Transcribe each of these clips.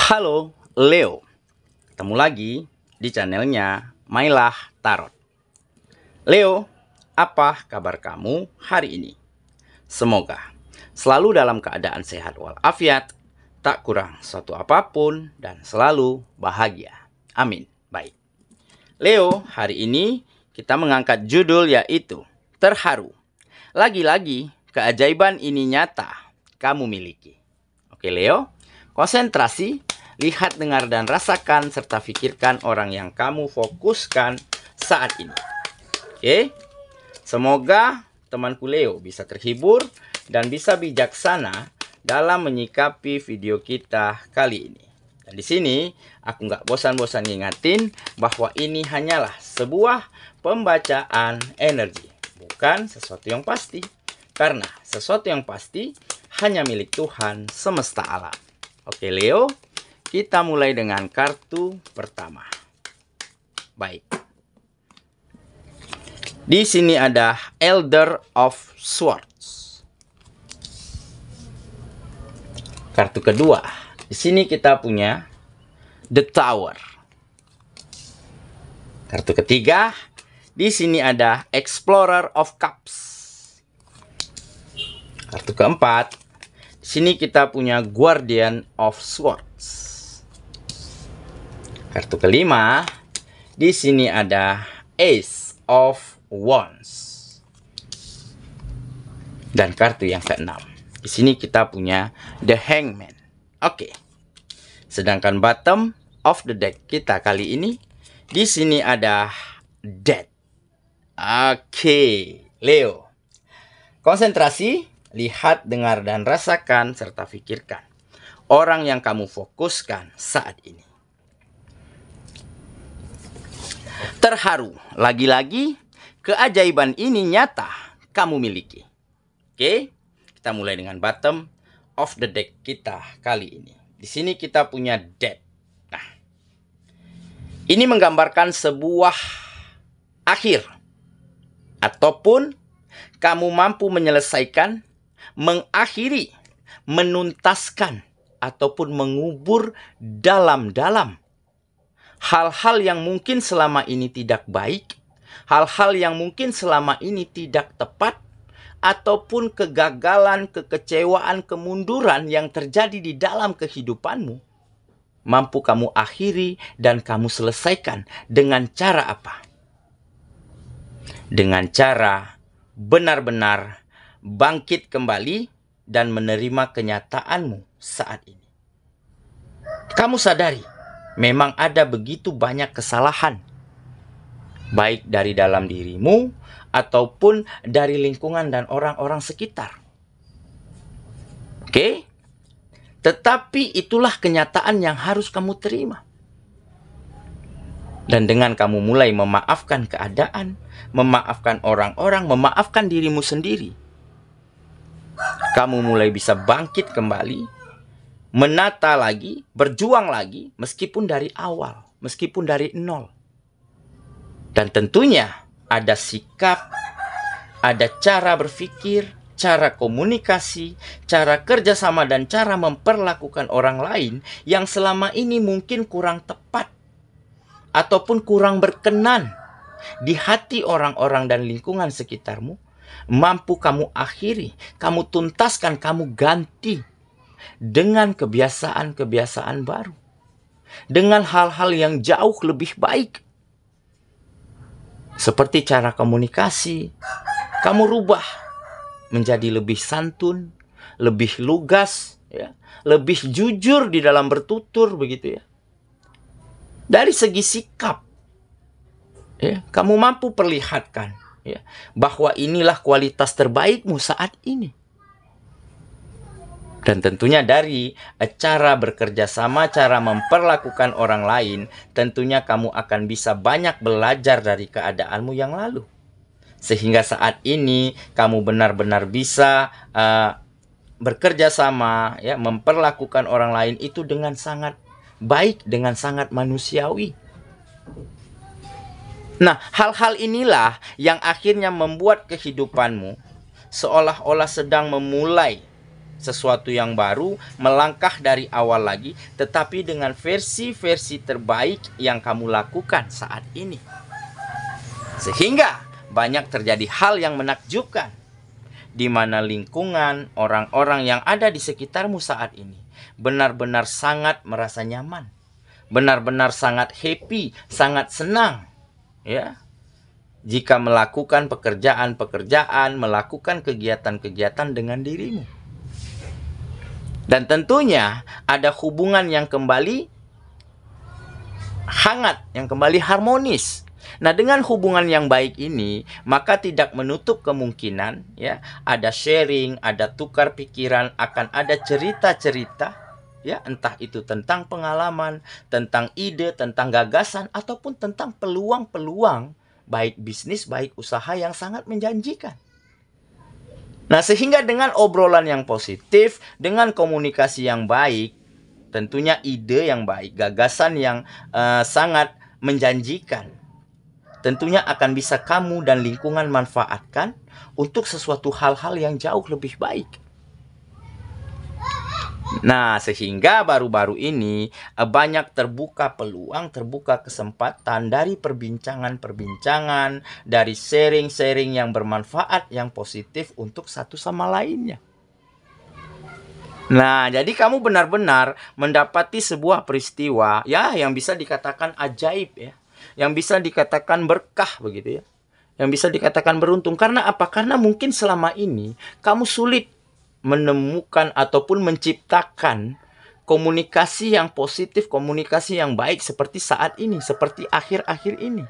Halo Leo, ketemu lagi di channelnya Mailah Tarot. Leo, apa kabar kamu hari ini? Semoga selalu dalam keadaan sehat walafiat, tak kurang suatu apapun, dan selalu bahagia. Amin. Baik, Leo, hari ini kita mengangkat judul yaitu Terharu. Lagi-lagi keajaiban ini nyata kamu miliki. Oke Leo, konsentrasi, lihat, dengar, dan rasakan, serta pikirkan orang yang kamu fokuskan saat ini. Oke, semoga temanku Leo bisa terhibur dan bisa bijaksana dalam menyikapi video kita kali ini. Dan di sini aku nggak bosan-bosan ngingatin bahwa ini hanyalah sebuah pembacaan energi, bukan sesuatu yang pasti. Karena sesuatu yang pasti hanya milik Tuhan semesta alam. Oke Leo, kita mulai dengan kartu pertama. Baik. Di sini ada Elder of Swords. Kartu kedua. Di sini kita punya The Tower. Kartu ketiga. Di sini ada Explorer of Cups. Kartu keempat. Di sini kita punya Guardian of Swords. Kartu kelima, di sini ada Ace of Wands. Dan kartu yang keenam, di sini kita punya The Hangman. Oke. Sedangkan bottom of the deck kita kali ini, di sini ada Death. Oke, Leo. Konsentrasi, lihat, dengar, dan rasakan, serta pikirkan orang yang kamu fokuskan saat ini. Terharu, lagi-lagi keajaiban ini nyata kamu miliki. Oke, kita mulai dengan bottom of the deck kita kali ini. Di sini kita punya Death. Nah, ini menggambarkan sebuah akhir, ataupun kamu mampu menyelesaikan, mengakhiri, menuntaskan, ataupun mengubur dalam-dalam hal-hal yang mungkin selama ini tidak baik, hal-hal yang mungkin selama ini tidak tepat, ataupun kegagalan, kekecewaan, kemunduran yang terjadi di dalam kehidupanmu. Mampu kamu akhiri dan kamu selesaikan dengan cara apa? Dengan cara benar-benar bangkit kembali dan menerima kenyataanmu saat ini. Kamu sadari memang ada begitu banyak kesalahan, baik dari dalam dirimu ataupun dari lingkungan dan orang-orang sekitar. Oke? Tetapi itulah kenyataan yang harus kamu terima. Dan dengan kamu mulai memaafkan keadaan, memaafkan orang-orang, memaafkan dirimu sendiri, kamu mulai bisa bangkit kembali, menata lagi, berjuang lagi, meskipun dari awal, meskipun dari nol. Dan tentunya ada sikap, ada cara berpikir, cara komunikasi, cara kerjasama, dan cara memperlakukan orang lain yang selama ini mungkin kurang tepat ataupun kurang berkenan di hati orang-orang dan lingkungan sekitarmu. Mampu kamu akhiri, kamu tuntaskan, kamu ganti dengan kebiasaan-kebiasaan baru, dengan hal-hal yang jauh lebih baik. Seperti cara komunikasi, kamu rubah menjadi lebih santun, lebih lugas, ya, lebih jujur di dalam bertutur, begitu ya. Dari segi sikap, ya, kamu mampu perlihatkan, ya, bahwa inilah kualitas terbaikmu saat ini. Dan tentunya dari cara bekerja sama, cara memperlakukan orang lain, tentunya kamu akan bisa banyak belajar dari keadaanmu yang lalu. Sehingga saat ini kamu benar-benar bisa bekerja sama, ya, memperlakukan orang lain itu dengan sangat baik, dengan sangat manusiawi. Nah, hal-hal inilah yang akhirnya membuat kehidupanmu seolah-olah sedang memulai sesuatu yang baru, melangkah dari awal lagi, tetapi dengan versi-versi terbaik yang kamu lakukan saat ini. Sehingga banyak terjadi hal yang menakjubkan, di mana lingkungan orang-orang yang ada di sekitarmu saat ini benar-benar sangat merasa nyaman, benar-benar sangat happy, sangat senang, ya, jika melakukan pekerjaan-pekerjaan, melakukan kegiatan-kegiatan dengan dirimu. Dan tentunya ada hubungan yang kembali hangat, yang kembali harmonis. Nah, dengan hubungan yang baik ini, maka tidak menutup kemungkinan, ya, ada sharing, ada tukar pikiran, akan ada cerita-cerita, ya, entah itu tentang pengalaman, tentang ide, tentang gagasan, ataupun tentang peluang-peluang baik bisnis, baik usaha yang sangat menjanjikan. Nah, sehingga dengan obrolan yang positif, dengan komunikasi yang baik, tentunya ide yang baik, gagasan yang sangat menjanjikan, tentunya akan bisa kamu dan lingkungan manfaatkan untuk sesuatu hal-hal yang jauh lebih baik. Nah, sehingga baru-baru ini banyak terbuka peluang, terbuka kesempatan dari perbincangan-perbincangan, dari sharing-sharing yang bermanfaat, yang positif untuk satu sama lainnya. Nah, jadi kamu benar-benar mendapati sebuah peristiwa, ya, yang bisa dikatakan ajaib, ya, yang bisa dikatakan berkah, begitu ya, yang bisa dikatakan beruntung. Karena apa? Karena mungkin selama ini kamu sulit menemukan ataupun menciptakan komunikasi yang positif, komunikasi yang baik seperti saat ini, seperti akhir-akhir ini.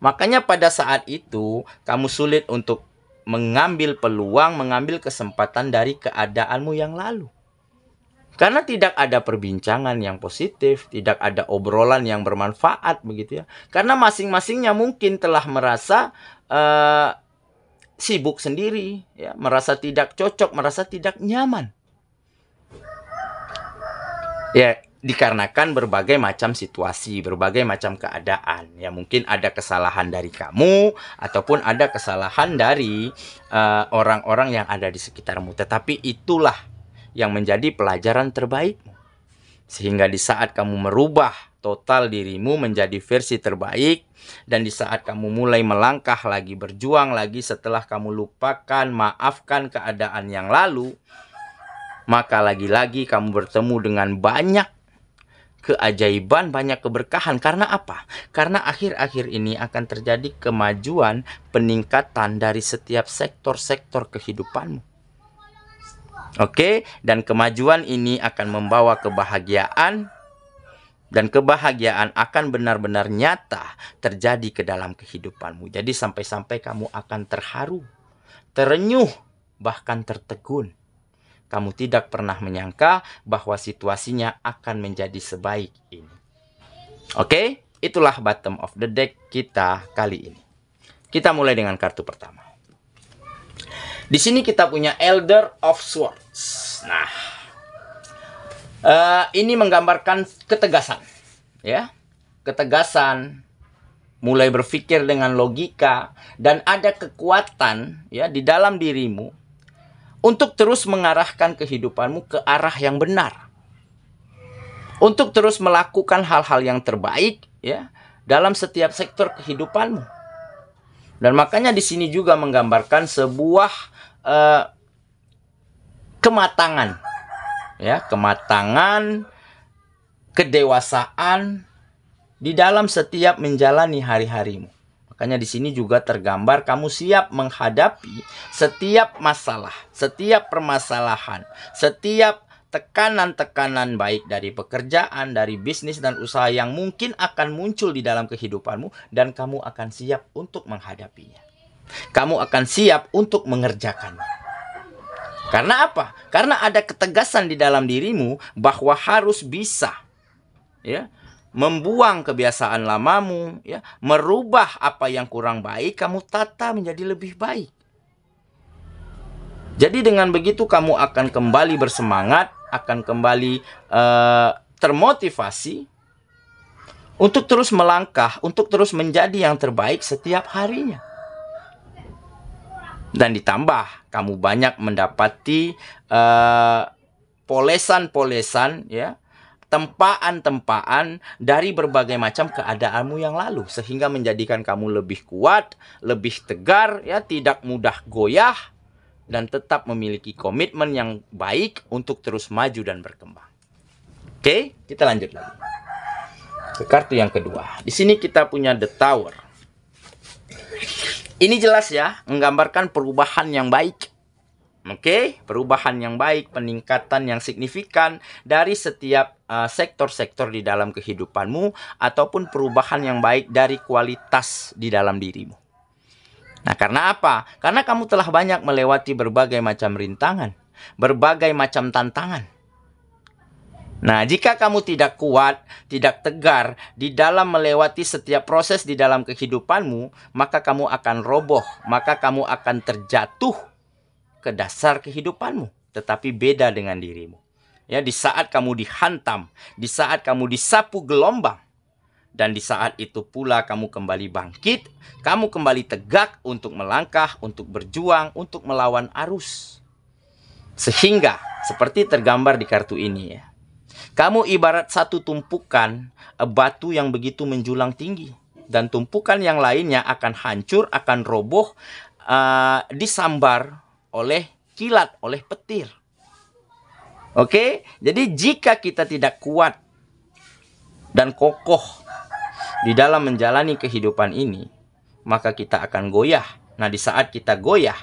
Makanya pada saat itu kamu sulit untuk mengambil peluang, mengambil kesempatan dari keadaanmu yang lalu. Karena tidak ada perbincangan yang positif, tidak ada obrolan yang bermanfaat, begitu ya. Karena masing-masingnya mungkin telah merasa sibuk sendiri, ya, merasa tidak cocok, merasa tidak nyaman. Ya, dikarenakan berbagai macam situasi, berbagai macam keadaan. Ya, mungkin ada kesalahan dari kamu ataupun ada kesalahan dari orang-orang yang ada di sekitarmu. Tetapi itulah yang menjadi pelajaran terbaikmu. Sehingga di saat kamu merubah total dirimu menjadi versi terbaik, dan di saat kamu mulai melangkah lagi, berjuang lagi setelah kamu lupakan, maafkan keadaan yang lalu, maka lagi-lagi kamu bertemu dengan banyak keajaiban, banyak keberkahan. Karena apa? Karena akhir-akhir ini akan terjadi kemajuan, peningkatan dari setiap sektor-sektor kehidupanmu. Oke, dan kemajuan ini akan membawa kebahagiaan, dan kebahagiaan akan benar-benar nyata terjadi ke dalam kehidupanmu. Jadi sampai-sampai kamu akan terharu, terenyuh, bahkan tertegun. Kamu tidak pernah menyangka bahwa situasinya akan menjadi sebaik ini. Oke, itulah bottom of the deck kita kali ini. Kita mulai dengan kartu pertama. Di sini kita punya Elder of Swords. Nah, ini menggambarkan ketegasan, ya, ketegasan, mulai berpikir dengan logika, dan ada kekuatan, ya, di dalam dirimu untuk terus mengarahkan kehidupanmu ke arah yang benar, untuk terus melakukan hal-hal yang terbaik, ya, dalam setiap sektor kehidupanmu. Dan makanya di sini juga menggambarkan sebuah kematangan, ya, kematangan, kedewasaan di dalam setiap menjalani hari-harimu. Makanya di sini juga tergambar kamu siap menghadapi setiap masalah, setiap permasalahan, setiap tekanan-tekanan baik dari pekerjaan, dari bisnis dan usaha yang mungkin akan muncul di dalam kehidupanmu, dan kamu akan siap untuk menghadapinya. Kamu akan siap untuk mengerjakannya. Karena apa? Karena ada ketegasan di dalam dirimu bahwa harus bisa, ya, membuang kebiasaan lamamu, ya, merubah apa yang kurang baik, kamu tata menjadi lebih baik. Jadi dengan begitu kamu akan kembali bersemangat, akan kembali termotivasi untuk terus melangkah, untuk terus menjadi yang terbaik setiap harinya. Dan ditambah kamu banyak mendapati polesan-polesan, ya, tempaan-tempaan dari berbagai macam keadaanmu yang lalu, sehingga menjadikan kamu lebih kuat, lebih tegar, ya, tidak mudah goyah, dan tetap memiliki komitmen yang baik untuk terus maju dan berkembang. Oke, kita lanjut lagi ke kartu yang kedua. Di sini kita punya The Tower. Ini jelas ya, menggambarkan perubahan yang baik. Oke, perubahan yang baik, peningkatan yang signifikan dari setiap sektor-sektor di dalam kehidupanmu, ataupun perubahan yang baik dari kualitas di dalam dirimu. Nah, karena apa? Karena kamu telah banyak melewati berbagai macam rintangan, berbagai macam tantangan. Nah, jika kamu tidak kuat, tidak tegar di dalam melewati setiap proses di dalam kehidupanmu, maka kamu akan roboh, maka kamu akan terjatuh ke dasar kehidupanmu. Tetapi beda dengan dirimu. Ya, di saat kamu dihantam, di saat kamu disapu gelombang, dan di saat itu pula kamu kembali bangkit, kamu kembali tegak untuk melangkah, untuk berjuang, untuk melawan arus. Sehingga, seperti tergambar di kartu ini ya, kamu ibarat satu tumpukan batu yang begitu menjulang tinggi. Dan tumpukan yang lainnya akan hancur, akan roboh, disambar oleh kilat, oleh petir. Oke, jadi jika kita tidak kuat dan kokoh di dalam menjalani kehidupan ini, maka kita akan goyah. Nah, di saat kita goyah,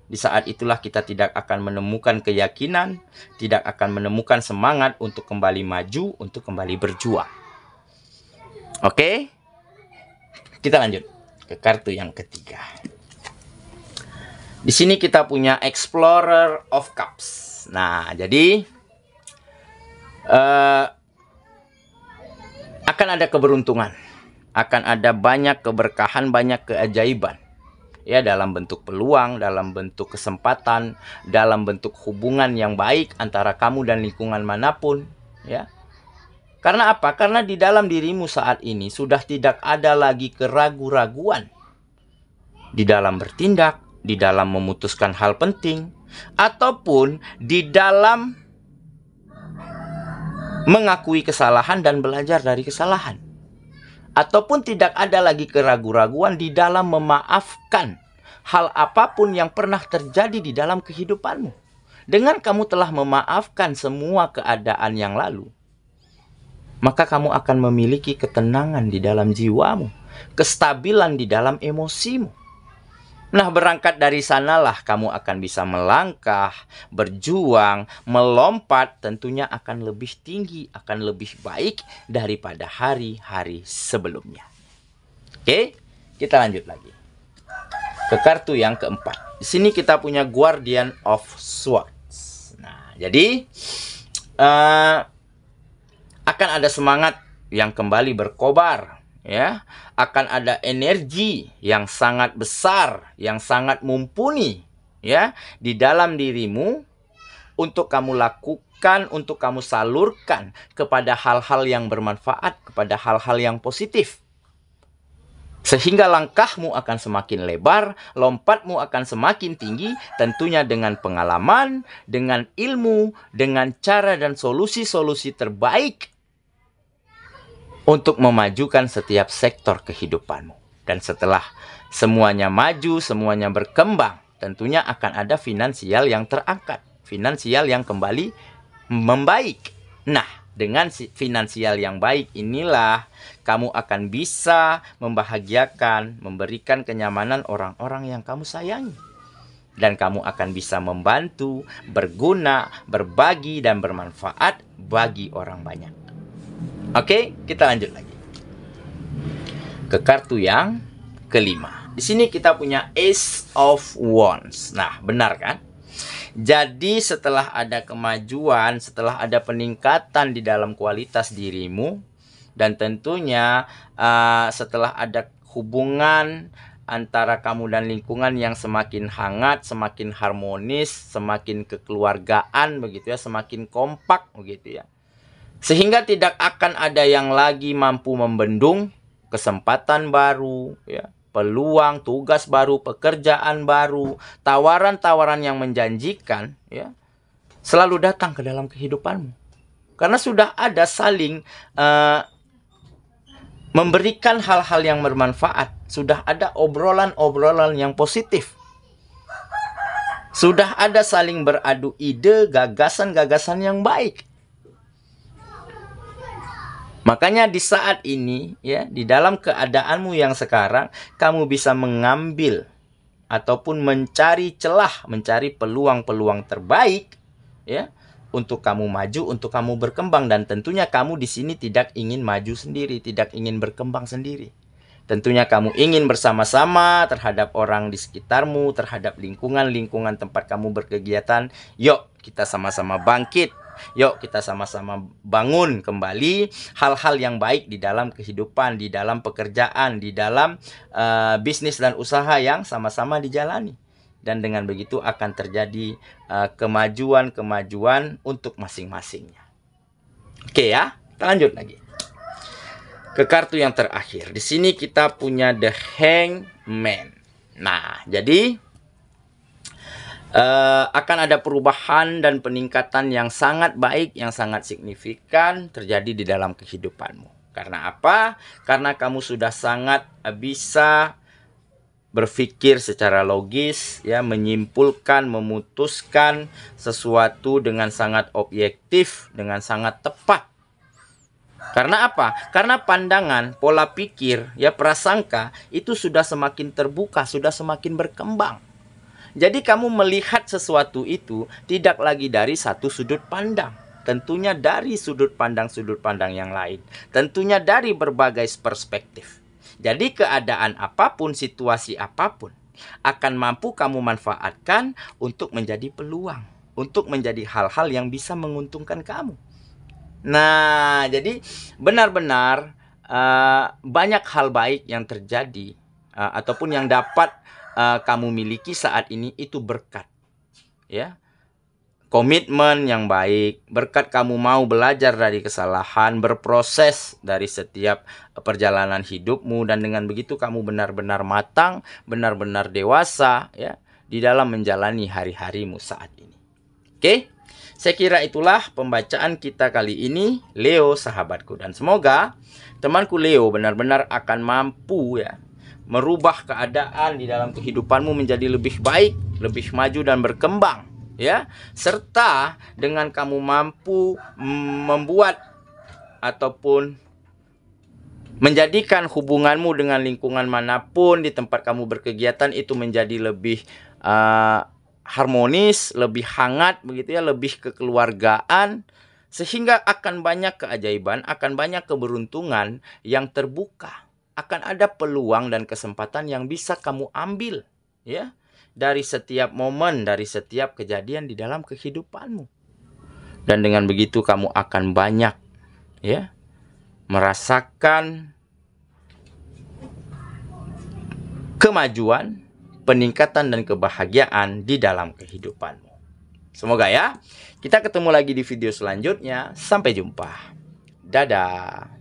di saat itulah kita tidak akan menemukan keyakinan, tidak akan menemukan semangat untuk kembali maju, untuk kembali berjuang. Oke, kita lanjut ke kartu yang ketiga. Di sini kita punya Explorer of Cups. Nah, jadi akan ada keberuntungan, akan ada banyak keberkahan, banyak keajaiban. Ya, dalam bentuk peluang, dalam bentuk kesempatan, dalam bentuk hubungan yang baik antara kamu dan lingkungan manapun, ya. Karena apa? Karena di dalam dirimu saat ini sudah tidak ada lagi keraguan-raguan di dalam bertindak, di dalam memutuskan hal penting, ataupun di dalam mengakui kesalahan dan belajar dari kesalahan. Ataupun tidak ada lagi keraguan-raguan di dalam memaafkan hal apapun yang pernah terjadi di dalam kehidupanmu. Dengan kamu telah memaafkan semua keadaan yang lalu, maka kamu akan memiliki ketenangan di dalam jiwamu, kestabilan di dalam emosimu. Nah, berangkat dari sanalah kamu akan bisa melangkah, berjuang, melompat, tentunya akan lebih tinggi, akan lebih baik daripada hari-hari sebelumnya. Oke, kita lanjut lagi ke kartu yang keempat. Di sini kita punya Guardian of Swords. Nah, jadi akan ada semangat yang kembali berkobar. Ya, akan ada energi yang sangat besar, yang sangat mumpuni, ya, di dalam dirimu untuk kamu lakukan, untuk kamu salurkan kepada hal-hal yang bermanfaat, kepada hal-hal yang positif. Sehingga langkahmu akan semakin lebar, lompatmu akan semakin tinggi, tentunya dengan pengalaman, dengan ilmu, dengan cara dan solusi-solusi terbaik untuk memajukan setiap sektor kehidupanmu. Dan setelah semuanya maju, semuanya berkembang, tentunya akan ada finansial yang terangkat, finansial yang kembali membaik. Nah, dengan finansial yang baik inilah kamu akan bisa membahagiakan, memberikan kenyamanan orang-orang yang kamu sayangi. Dan kamu akan bisa membantu, berguna, berbagi, dan bermanfaat bagi orang banyak. Oke, kita lanjut lagi ke kartu yang kelima. Di sini kita punya Ace of Wands. Nah, benar kan? Jadi setelah ada kemajuan, setelah ada peningkatan di dalam kualitas dirimu, dan tentunya setelah ada hubungan antara kamu dan lingkungan yang semakin hangat, semakin harmonis, semakin kekeluargaan begitu ya, semakin kompak begitu ya. Sehingga tidak akan ada yang lagi mampu membendung kesempatan baru, ya, peluang, tugas baru, pekerjaan baru, tawaran-tawaran yang menjanjikan, ya, selalu datang ke dalam kehidupanmu. Karena sudah ada saling memberikan hal-hal yang bermanfaat. Sudah ada obrolan-obrolan yang positif. Sudah ada saling beradu ide, gagasan-gagasan yang baik. Makanya di saat ini, ya, di dalam keadaanmu yang sekarang, kamu bisa mengambil ataupun mencari celah, mencari peluang-peluang terbaik, ya, untuk kamu maju, untuk kamu berkembang. Dan tentunya kamu di sini tidak ingin maju sendiri, tidak ingin berkembang sendiri. Tentunya kamu ingin bersama-sama terhadap orang di sekitarmu, terhadap lingkungan-lingkungan tempat kamu berkegiatan. Yuk, kita sama-sama bangkit. Yuk, kita sama-sama bangun kembali hal-hal yang baik di dalam kehidupan, di dalam pekerjaan, di dalam bisnis dan usaha yang sama-sama dijalani. Dan dengan begitu akan terjadi kemajuan-kemajuan untuk masing-masingnya. Oke ya, kita lanjut lagi ke kartu yang terakhir. Di sini kita punya The Hangman. Nah, jadi akan ada perubahan dan peningkatan yang sangat baik, yang sangat signifikan terjadi di dalam kehidupanmu. Karena apa? Karena kamu sudah sangat bisa berpikir secara logis, ya, menyimpulkan, memutuskan sesuatu dengan sangat objektif, dengan sangat tepat. Karena apa? Karena pandangan, pola pikir, ya, prasangka itu sudah semakin terbuka, sudah semakin berkembang. Jadi kamu melihat sesuatu itu tidak lagi dari satu sudut pandang. Tentunya dari sudut pandang yang lain. Tentunya dari berbagai perspektif. Jadi keadaan apapun, situasi apapun, akan mampu kamu manfaatkan untuk menjadi peluang. Untuk menjadi hal-hal yang bisa menguntungkan kamu. Nah, jadi benar-benar banyak hal baik yang terjadi. Ataupun yang dapat kamu miliki saat ini itu berkat, ya, komitmen yang baik, berkat kamu mau belajar dari kesalahan, berproses dari setiap perjalanan hidupmu, dan dengan begitu kamu benar-benar matang, benar-benar dewasa, ya, di dalam menjalani hari-harimu saat ini. Oke, saya kira itulah pembacaan kita kali ini, Leo sahabatku, dan semoga temanku Leo benar-benar akan mampu, ya, merubah keadaan di dalam kehidupanmu menjadi lebih baik, lebih maju dan berkembang, ya. Serta dengan kamu mampu membuat ataupun menjadikan hubunganmu dengan lingkungan manapun di tempat kamu berkegiatan itu menjadi lebih harmonis, lebih hangat begitu ya, lebih kekeluargaan, sehingga akan banyak keajaiban, akan banyak keberuntungan yang terbuka. Akan ada peluang dan kesempatan yang bisa kamu ambil, ya, dari setiap momen, dari setiap kejadian di dalam kehidupanmu. Dan dengan begitu kamu akan banyak, ya, merasakan kemajuan, peningkatan dan kebahagiaan di dalam kehidupanmu. Semoga, ya. Kita ketemu lagi di video selanjutnya. Sampai jumpa. Dadah.